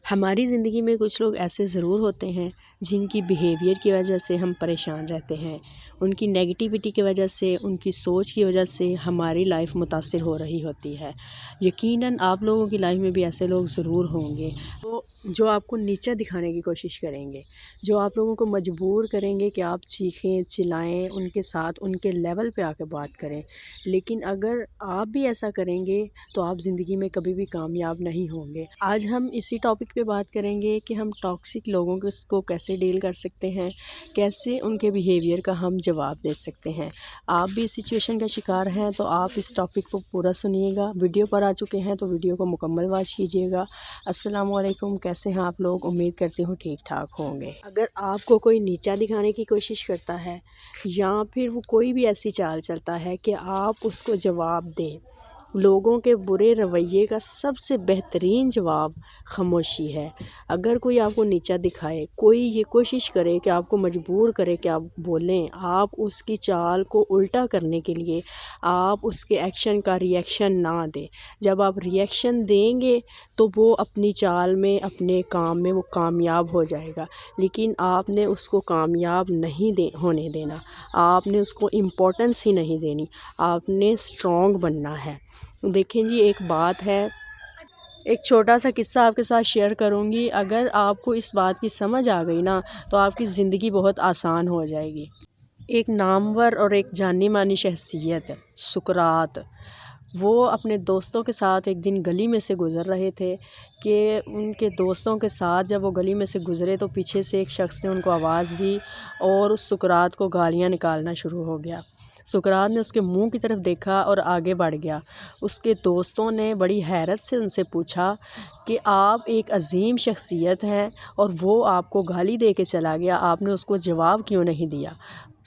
ہماری زندگی میں کچھ لوگ ایسے ضرور ہوتے ہیں جن کی بیہیویئر کی وجہ سے ہم پریشان رہتے ہیں، ان کی نیگیٹیوٹی کی وجہ سے، ان کی سوچ کی وجہ سے ہماری لائف متاثر ہو رہی ہوتی ہے۔ یقیناً آپ لوگوں کی لائف میں بھی ایسے لوگ ضرور ہوں گے جو آپ کو نیچا دکھانے کی کوشش کریں گے، جو آپ لوگوں کو مجبور کریں گے کہ آپ چیخیں چلائیں، ان کے ساتھ ان کے لیول پہ آ کے بات کریں۔ لیکن اگر آپ بھی ایسا کریں گے تو آپ زندگی میں کبھی بھی کامیاب نہیں ہوں گے۔ آج ہم اسی ٹاپک پہ بات کریں گے کہ ہم ٹاکسک لوگوں کو کیسے ڈیل کر سکتے ہیں، کیسے ان کے بیہیویئر کا ہم جواب دے سکتے ہیں۔ آپ بھی اس سچویشن کا شکار ہیں تو آپ اس ٹاپک کو پورا سنیے گا۔ ویڈیو پر آ چکے ہیں تو ویڈیو کو مکمل واچ کیجیے گا۔ السلام علیکم، کیسے ہیں آپ لوگ؟ امید کرتی ہوں ٹھیک ٹھاک ہوں گے۔ اگر آپ کو کوئی نیچا دکھانے کی کوشش کرتا ہے یا پھر وہ کوئی بھی ایسی چال چلتا ہے کہ آپ اس کو جواب دیں، لوگوں کے برے رویے کا سب سے بہترین جواب خاموشی ہے۔ اگر کوئی آپ کو نیچا دکھائے، کوئی یہ کوشش کرے کہ آپ کو مجبور کرے کہ آپ بولیں، آپ اس کی چال کو الٹا کرنے کے لیے آپ اس کے ایکشن کا ری ایکشن نہ دیں۔ جب آپ ری ایکشن دیں گے تو وہ اپنی چال میں، اپنے کام میں وہ کامیاب ہو جائے گا، لیکن آپ نے اس کو کامیاب نہیں ہونے دینا، آپ نے اس کو امپورٹنس ہی نہیں دینی، آپ نے اسٹرانگ بننا ہے۔ دیکھیں جی، ایک بات ہے، ایک چھوٹا سا قصہ آپ کے ساتھ شیئر کروں گی۔ اگر آپ کو اس بات کی سمجھ آ گئی نا تو آپ کی زندگی بہت آسان ہو جائے گی۔ ایک نامور اور ایک جانی مانی شخصیت سقراط، وہ اپنے دوستوں کے ساتھ ایک دن گلی میں سے گزر رہے تھے کہ ان کے دوستوں کے ساتھ جب وہ گلی میں سے گزرے تو پیچھے سے ایک شخص نے ان کو آواز دی اور اس سقراط کو گالیاں نکالنا شروع ہو گیا۔ سقراط نے اس کے منہ کی طرف دیکھا اور آگے بڑھ گیا۔ اس کے دوستوں نے بڑی حیرت سے ان سے پوچھا کہ آپ ایک عظیم شخصیت ہیں اور وہ آپ کو گالی دے کے چلا گیا، آپ نے اس کو جواب کیوں نہیں دیا؟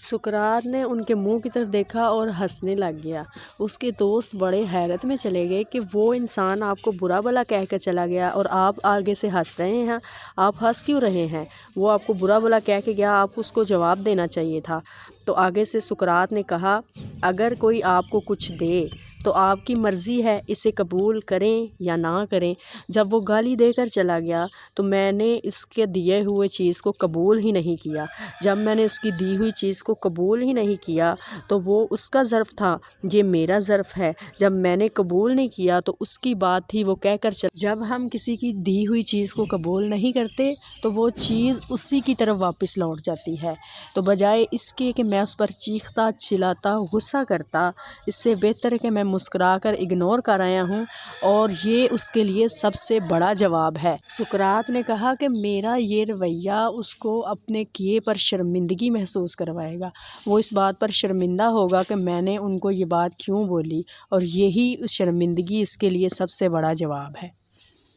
سقراط نے ان کے منہ کی طرف دیکھا اور ہنسنے لگ گیا۔ اس کے دوست بڑے حیرت میں چلے گئے کہ وہ انسان آپ کو برا بھلا کہہ کر چلا گیا اور آپ آگے سے ہنس رہے ہیں، آپ ہنس کیوں رہے ہیں؟ وہ آپ کو برا بھلا کہہ کے گیا، آپ اس کو جواب دینا چاہیے تھا۔ تو آگے سے سقراط نے کہا، اگر کوئی آپ کو کچھ دے تو آپ کی مرضی ہے اسے قبول کریں یا نہ کریں۔ جب وہ گالی دے کر چلا گیا تو میں نے اس کے دیے ہوئے چیز کو قبول ہی نہیں کیا۔ جب میں نے اس کی دی ہوئی چیز کو قبول ہی نہیں کیا تو وہ اس کا ظرف تھا، یہ میرا ظرف ہے۔ جب میں نے قبول نہیں کیا تو اس کی بات تھی، وہ کہہ کر چلا۔ جب ہم کسی کی دی ہوئی چیز کو قبول نہیں کرتے تو وہ چیز اسی کی طرف واپس لوٹ جاتی ہے۔ تو بجائے اس کے کہ میں اس پر چیختا چلاتا غصہ کرتا، اس سے بہتر ہے کہ میں مسکرا کر اگنور کر آیا ہوں، اور یہ اس کے لیے سب سے بڑا جواب ہے۔ سقراط نے کہا کہ میرا یہ رویہ اس کو اپنے کیے پر شرمندگی محسوس کروائے گا، وہ اس بات پر شرمندہ ہوگا کہ میں نے ان کو یہ بات کیوں بولی، اور یہی شرمندگی اس کے لیے سب سے بڑا جواب ہے۔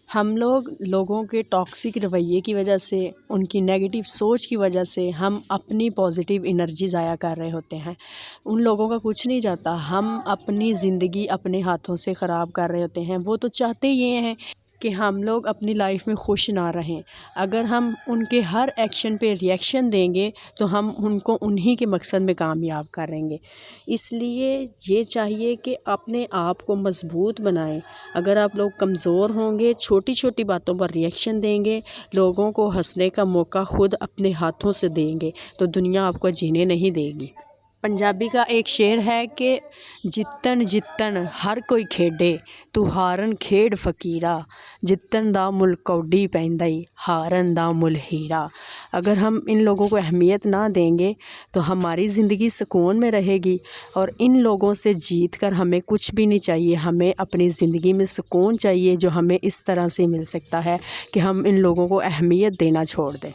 ہم لوگوں کے ٹاکسک رویے کی وجہ سے، ان کی نیگیٹو سوچ کی وجہ سے ہم اپنی پازیٹیو انرجی ضائع کر رہے ہوتے ہیں۔ ان لوگوں کا کچھ نہیں جاتا، ہم اپنی زندگی اپنے ہاتھوں سے خراب کر رہے ہوتے ہیں۔ وہ تو چاہتے یہ ہیں کہ ہم لوگ اپنی لائف میں خوش نہ رہیں۔ اگر ہم ان کے ہر ایکشن پہ ری ایکشن دیں گے تو ہم ان کو انہی کے مقصد میں کامیاب کریں گے۔ اس لیے یہ چاہیے کہ اپنے آپ کو مضبوط بنائیں۔ اگر آپ لوگ کمزور ہوں گے، چھوٹی چھوٹی باتوں پر ری ایکشن دیں گے، لوگوں کو ہنسنے کا موقع خود اپنے ہاتھوں سے دیں گے تو دنیا آپ کو جینے نہیں دے گی۔ پنجابی کا ایک شعر ہے کہ جتن جتن ہر کوئی کھیڈے تو ہارن کھیڈ فقیرا، جتن دا مل کوڈی پیندائی ہارن دا مل ہیرا۔ اگر ہم ان لوگوں کو اہمیت نہ دیں گے تو ہماری زندگی سکون میں رہے گی، اور ان لوگوں سے جیت کر ہمیں کچھ بھی نہیں چاہیے۔ ہمیں اپنی زندگی میں سکون چاہیے جو ہمیں اس طرح سے مل سکتا ہے کہ ہم ان لوگوں کو اہمیت دینا چھوڑ دیں۔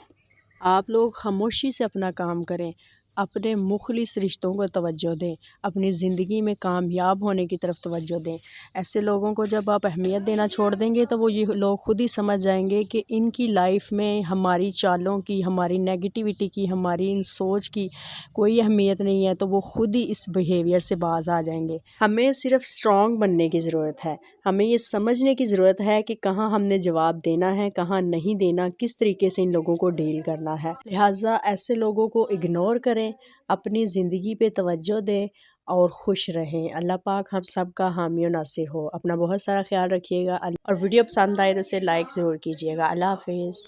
آپ لوگ خاموشی سے اپنا کام کریں، اپنے مخلص رشتوں کو توجہ دیں، اپنی زندگی میں کامیاب ہونے کی طرف توجہ دیں۔ ایسے لوگوں کو جب آپ اہمیت دینا چھوڑ دیں گے تو وہ یہ لوگ خود ہی سمجھ جائیں گے کہ ان کی لائف میں ہماری چالوں کی، ہماری نیگیٹیوٹی کی، ہماری ان سوچ کی کوئی اہمیت نہیں ہے، تو وہ خود ہی اس بیہیویئر سے باز آ جائیں گے۔ ہمیں صرف اسٹرانگ بننے کی ضرورت ہے، ہمیں یہ سمجھنے کی ضرورت ہے کہ کہاں ہم نے جواب دینا ہے، کہاں نہیں دینا، کس طریقے سے ان لوگوں کو ڈیل کرنا ہے۔ لہٰذا ایسے لوگوں کو اگنور کریں، اپنی زندگی پہ توجہ دیں اور خوش رہیں۔ اللہ پاک ہم سب کا حامی و ناصر ہو۔ اپنا بہت سارا خیال رکھیے گا، اور ویڈیو پسند آئے تو اسے لائک ضرور کیجیے گا۔ اللہ حافظ۔